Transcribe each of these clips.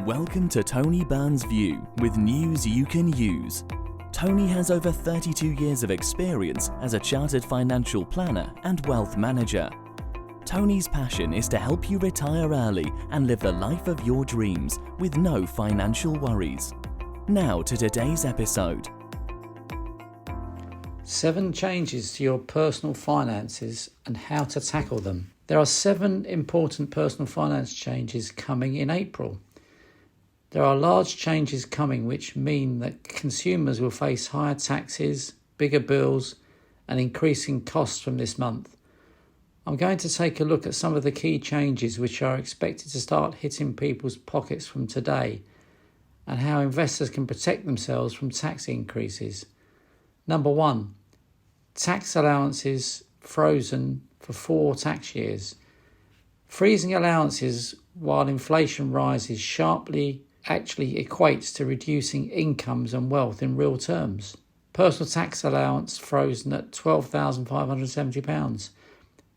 Welcome to Tony Byrne's View with news you can use. Tony has over 32 years of experience as a chartered financial planner and wealth manager. Tony's passion is to help you retire early and live the life of your dreams with no financial worries. Now to today's episode. 7 changes to your personal finances and how to tackle them. There are 7 important personal finance changes coming in April. There are large changes coming which mean that consumers will face higher taxes, bigger bills, and increasing costs from this month. I'm going to take a look at some of the key changes which are expected to start hitting people's pockets from today and how investors can protect themselves from tax increases. Number 1, tax allowances frozen for 4 tax years. Freezing allowances while inflation rises sharply actually equates to reducing incomes and wealth in real terms. Personal tax allowance frozen at £12,570.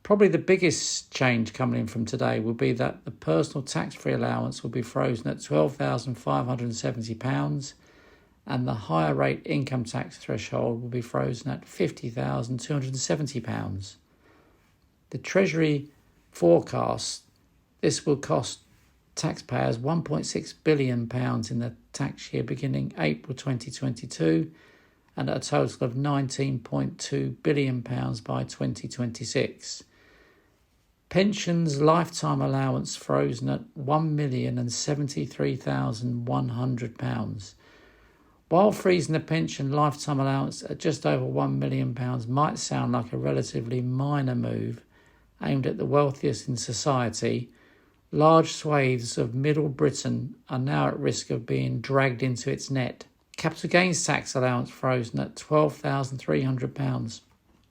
Probably the biggest change coming in from today will be that the personal tax-free allowance will be frozen at £12,570 and the higher rate income tax threshold will be frozen at £50,270. The Treasury forecasts this will cost taxpayers £1.6 billion in the tax year beginning April 2022 and at a total of £19.2 billion by 2026. Pensions lifetime allowance frozen at £1,073,100. While freezing the pension lifetime allowance at just over £1 million might sound like a relatively minor move aimed at the wealthiest in society, large swathes of Middle Britain are now at risk of being dragged into its net. Capital gains tax allowance frozen at £12,300.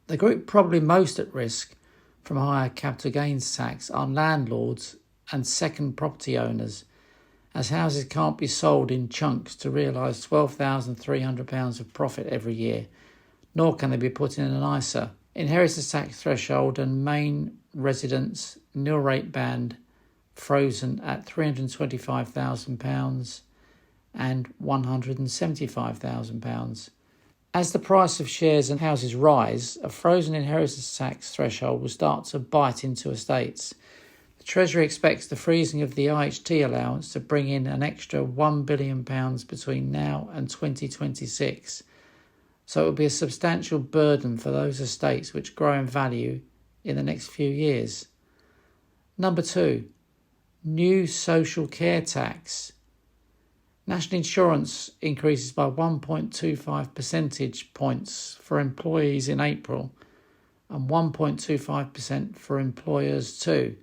The group probably most at risk from higher capital gains tax are landlords and second property owners, as houses can't be sold in chunks to realise £12,300 of profit every year, nor can they be put in an ISA. Inheritance tax threshold and main residence nil rate band frozen at £325,000 and £175,000. As the price of shares and houses rise, a frozen inheritance tax threshold will start to bite into estates. The Treasury expects the freezing of the IHT allowance to bring in an extra £1 billion between now and 2026. So it will be a substantial burden for those estates which grow in value in the next few years. Number 2, new social care tax. National insurance increases by 1.25 percentage points for employees in April and 1.25% for employers too.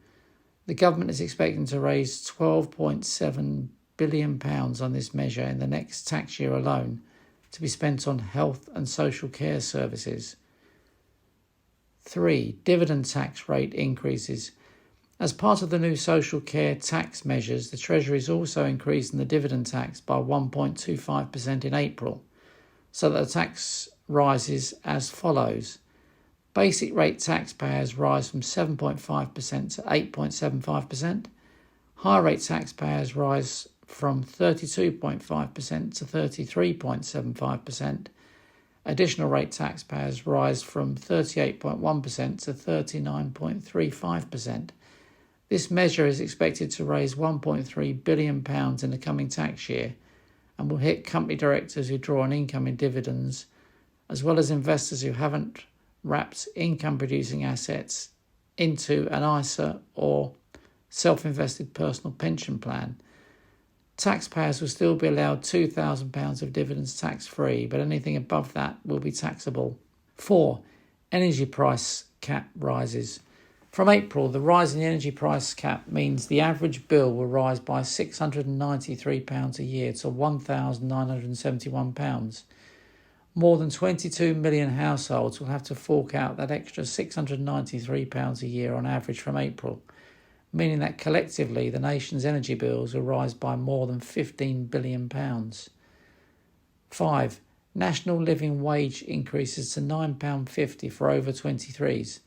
The government is expecting to raise £12.7 billion on this measure in the next tax year alone to be spent on health and social care services. 3, dividend tax rate increases. As part of the new social care tax measures, the Treasury is also increasing the dividend tax by 1.25% in April, so that the tax rises as follows. Basic rate taxpayers rise from 7.5% to 8.75%. Higher rate taxpayers rise from 32.5% to 33.75%. Additional rate taxpayers rise from 38.1% to 39.35%. This measure is expected to raise £1.3 billion in the coming tax year and will hit company directors who draw on income in dividends, as well as investors who haven't wrapped income-producing assets into an ISA or self-invested personal pension plan. Taxpayers will still be allowed £2,000 of dividends tax-free, but anything above that will be taxable. 4, energy price cap rises. From April, the rise in the energy price cap means the average bill will rise by £693 a year to £1,971. More than 22 million households will have to fork out that extra £693 a year on average from April, meaning that collectively the nation's energy bills will rise by more than £15 billion. 5, national living wage increases to £9.50 for over 23s.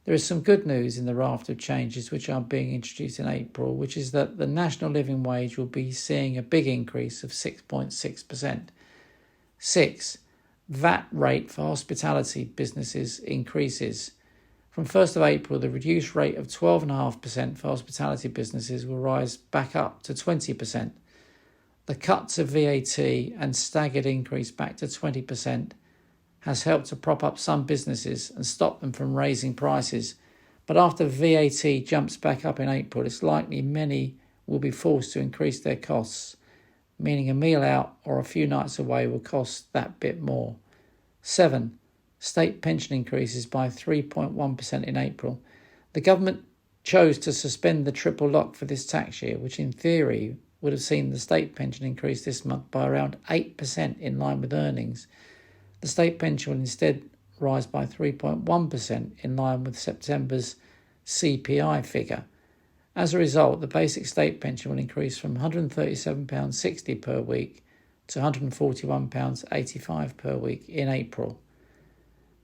There is some good news in the raft of changes which are being introduced in April, which is that the national living wage will be seeing a big increase of 6.6%. 6. VAT rate for hospitality businesses increases. From 1st of April, the reduced rate of 12.5% for hospitality businesses will rise back up to 20%. The cut to VAT and staggered increase back to 20% has helped to prop up some businesses and stop them from raising prices. But after VAT jumps back up in April, it's likely many will be forced to increase their costs, meaning a meal out or a few nights away will cost that bit more. 7. State pension increases by 3.1% in April. The government chose to suspend the triple lock for this tax year, which in theory would have seen the state pension increase this month by around 8% in line with earnings. The state pension will instead rise by 3.1% in line with September's CPI figure. As a result, the basic state pension will increase from £137.60 per week to £141.85 per week in April.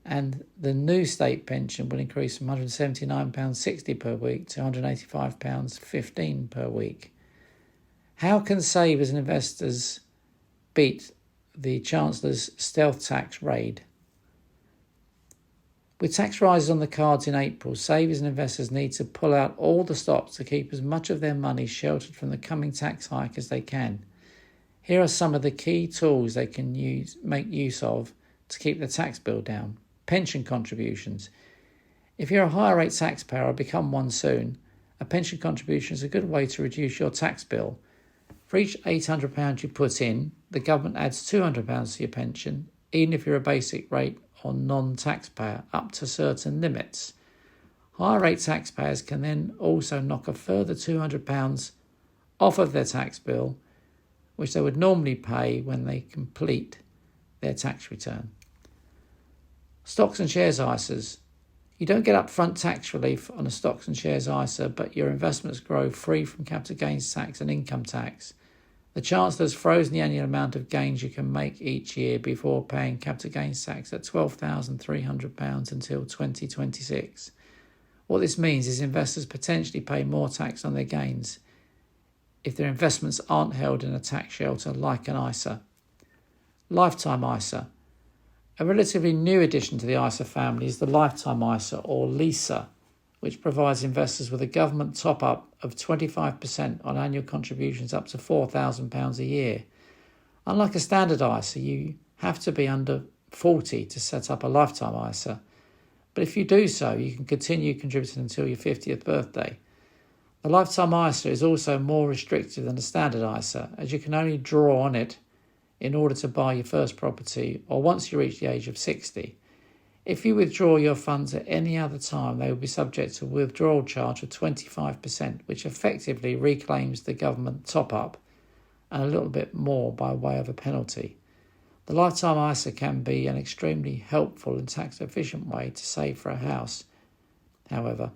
And the new state pension will increase from £179.60 per week to £185.15 per week. How can savers and investors beat the Chancellor's stealth tax raid? With tax rises on the cards in April, savers and investors need to pull out all the stops to keep as much of their money sheltered from the coming tax hike as they can. Here are some of the key tools they can make use of to keep the tax bill down. Pension contributions. If you're a higher rate taxpayer or become one soon, a pension contribution is a good way to reduce your tax bill. For each £800 you put in, the government adds £200 to your pension, even if you're a basic rate or non-taxpayer, up to certain limits. Higher rate taxpayers can then also knock a further £200 off of their tax bill, which they would normally pay when they complete their tax return. Stocks and shares ISAs. You don't get upfront tax relief on a stocks and shares ISA, but your investments grow free from capital gains tax and income tax. The Chancellor has frozen the annual amount of gains you can make each year before paying capital gains tax at £12,300 until 2026. What this means is investors potentially pay more tax on their gains if their investments aren't held in a tax shelter like an ISA. Lifetime ISA. A relatively new addition to the ISA family is the Lifetime ISA, or LISA, which provides investors with a government top-up of 25% on annual contributions up to £4,000 a year. Unlike a standard ISA, you have to be under 40 to set up a Lifetime ISA, but if you do so, you can continue contributing until your 50th birthday. The Lifetime ISA is also more restrictive than a standard ISA, as you can only draw on it in order to buy your first property or once you reach the age of 60. If you withdraw your funds at any other time, they will be subject to a withdrawal charge of 25%, which effectively reclaims the government top-up and a little bit more by way of a penalty. The Lifetime ISA can be an extremely helpful and tax-efficient way to save for a house, however,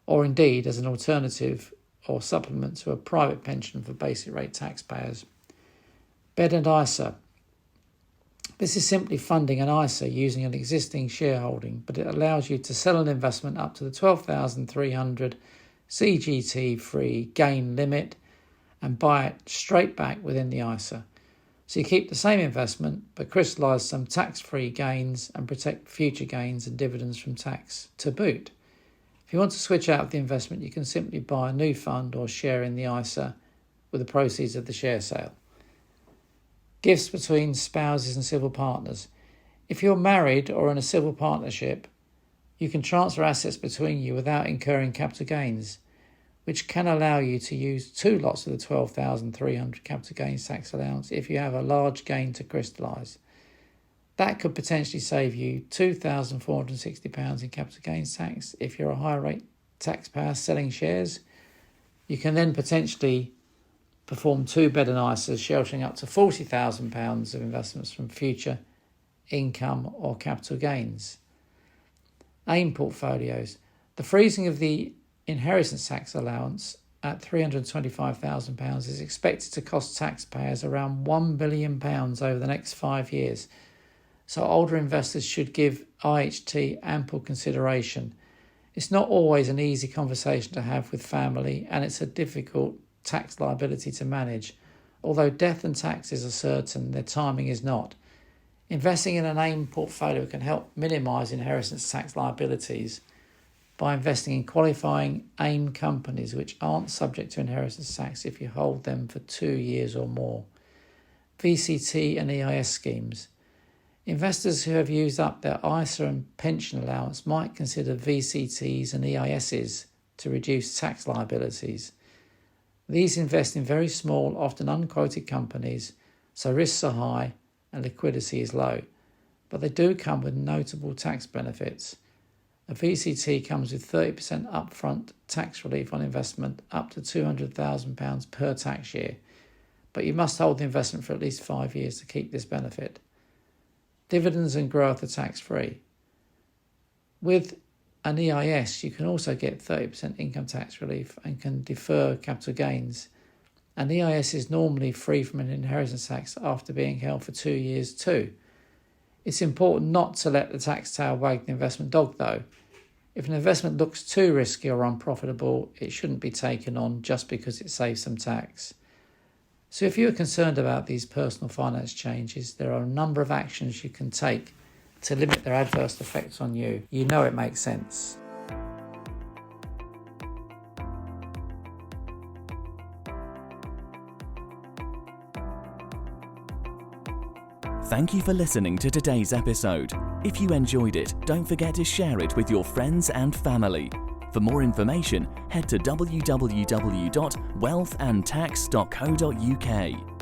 or indeed as an alternative or supplement to a private pension for basic rate taxpayers. Bed and ISA. This is simply funding an ISA using an existing shareholding, but it allows you to sell an investment up to the 12,300 CGT-free gain limit and buy it straight back within the ISA. So you keep the same investment, but crystallise some tax-free gains and protect future gains and dividends from tax to boot. If you want to switch out of the investment, you can simply buy a new fund or share in the ISA with the proceeds of the share sale. Gifts between spouses and civil partners. If you're married or in a civil partnership, you can transfer assets between you without incurring capital gains, which can allow you to use 2 lots of the £12,300 capital gains tax allowance if you have a large gain to crystallise. That could potentially save you £2,460 in capital gains tax if you're a higher rate taxpayer selling shares. You can then potentially perform 2 bed and ISAs, sheltering up to £40,000 of investments from future income or capital gains. AIM portfolios. The freezing of the inheritance tax allowance at £325,000 is expected to cost taxpayers around £1 billion over the next 5 years, so older investors should give IHT ample consideration. It's not always an easy conversation to have with family, and it's a difficult tax liability to manage. Although death and taxes are certain, their timing is not. Investing in an AIM portfolio can help minimise inheritance tax liabilities by investing in qualifying AIM companies which aren't subject to inheritance tax if you hold them for 2 years or more. VCT and EIS schemes. Investors who have used up their ISA and pension allowance might consider VCTs and EISs to reduce tax liabilities. These invest in very small, often unquoted companies, so risks are high and liquidity is low, but they do come with notable tax benefits. A VCT comes with 30% upfront tax relief on investment up to £200,000 per tax year, but you must hold the investment for at least 5 years to keep this benefit. Dividends and growth are tax-free. With an EIS, you can also get 30% income tax relief and can defer capital gains. An EIS is normally free from an inheritance tax after being held for 2 years too. It's important not to let the tax tail wag the investment dog though. If an investment looks too risky or unprofitable, it shouldn't be taken on just because it saves some tax. So if you're concerned about these personal finance changes, there are a number of actions you can take to limit their adverse effects on you. You know it makes sense. Thank you for listening to today's episode. If you enjoyed it, don't forget to share it with your friends and family. For more information, head to www.wealthandtax.co.uk.